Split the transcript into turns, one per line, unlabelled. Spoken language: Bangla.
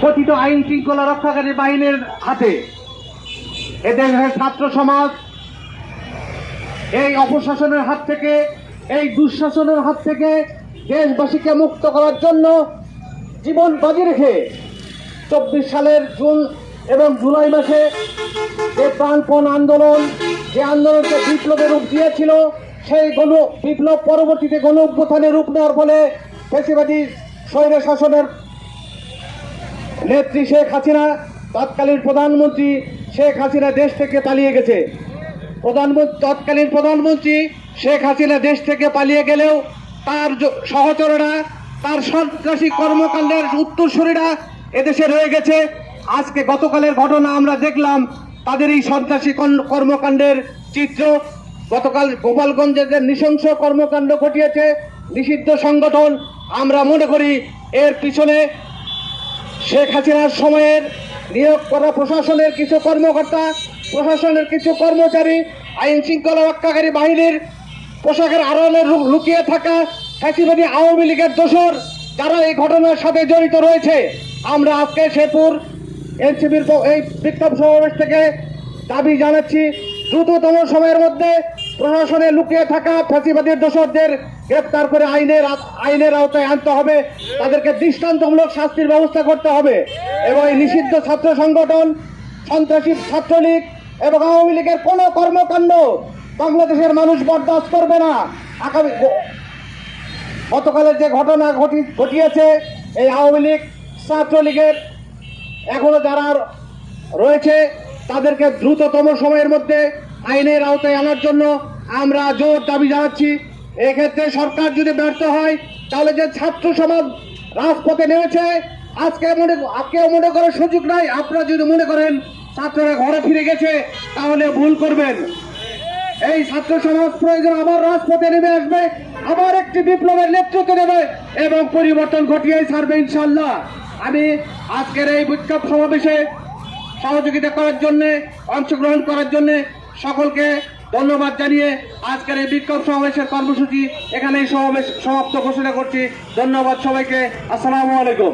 কথিত আইন শৃঙ্খলা রক্ষাকারী বাহিনীর হাতে। এদেশের ছাত্র সমাজ এই অপশাসনের হাত থেকে, এই দুঃশাসনের হাত থেকে দেশবাসীকে মুক্ত করার জন্য জীবন বাজি রেখে 24 সালের জুন এবং জুলাই মাসে যে প্রাণপণ আন্দোলন, যে আন্দোলনকে বিপ্লবের রূপ দিয়েছিল, সেই বিপ্লব পরবর্তীতে গণ অভ্যুত্থানের রূপ নেওয়ার ফলে ফ্যাসিবাদী স্বৈর শাসনের নেত্রী শেখ হাসিনা, তৎকালীন প্রধানমন্ত্রী শেখ হাসিনা দেশ থেকে পালিয়ে গেছে। তৎকালীন প্রধানমন্ত্রী শেখ হাসিনা দেশ থেকে পালিয়ে গেলেও তার সহচরেরা, তার সন্ত্রাসী কর্মকাণ্ডের উত্তরসূরিরা এদেশে রয়ে গেছে। আজকে গতকালের ঘটনা আমরা দেখলাম, তাদের এই সন্ত্রাসী কর্মকাণ্ডের চিত্র। গতকাল গোপালগঞ্জে যে নৃশংস কর্মকাণ্ড ঘটিয়েছে নিষিদ্ধ সংগঠন, আমরা মনে করি এর পিছনে শেখ হাসিনার সময়ের নিয়োগ করা প্রশাসনের কিছু কর্মকর্তা, প্রশাসনের কিছু কর্মচারী, আইন শৃঙ্খলা রক্ষাকারী বাহিনীর পোশাকের আড়ালে লুকিয়ে থাকা ফ্যাসিবাদী আওয়ামী লীগের দোসর, যারা এই ঘটনার সাথে জড়িত রয়েছে। আমরা আজকে শেরপুর এনসিপির এই বিক্ষোভ সমাবেশ থেকে দাবি জানাচ্ছি, দ্রুততম সময়ের মধ্যে প্রশাসনে লুকিয়ে থাকা ফ্যাসিবাদী দোসরদের গ্রেপ্তার করে আইনের আওতায় আনতে হবে। তাদেরকে দৃষ্টান্তমূলক শাস্তির ব্যবস্থা করতে হবে এবং এই নিষিদ্ধ ছাত্র সংগঠন, সন্ত্রাসী ছাত্রলীগ এবং আওয়ামী লীগের কোনো কর্মকাণ্ড বাংলাদেশের মানুষ বরদাস্ত করবে না। আগামী গতকালের যে ঘটনা ঘটিয়েছে, এই আওয়ামী লীগ, ছাত্রলীগের এখনো যারা রয়েছে তাদেরকে দ্রুততম সময়ের মধ্যে আইনের আওতায় আনার জন্য আমরা জোর দাবি জানাচ্ছি। এক্ষেত্রে সরকার যদি ব্যর্থ হয়, তাহলে যে ছাত্র সমাজ রাজপথে নেমেছে, আজকে কেউ মনে করার সুযোগ নাই। আপনারা যদি মনে করেন ছাত্ররা ঘরে ফিরে গেছে, তাহলে ভুল করবেন। এই ছাত্র সমাজ প্রয়োজন আবার রাজপথে নেমে আসবে, আবার একটি বিপ্লবের নেতৃত্ব দেবে এবং পরিবর্তন ঘটিয়েই ছাড়বে ইনশাল্লাহ। আমি আজকের এই বিক্ষোভ সমাবেশে সহযোগিতা করার জন্য, অংশগ্রহণ করার জন্য সকলকে ধন্যবাদ জানিয়ে আজকের এই বিক্ষোভ সমাবেশের কর্মসূচি এখানেই সমাপ্ত ঘোষণা করছি। ধন্যবাদ সবাইকে। আসসালামু আলাইকুম।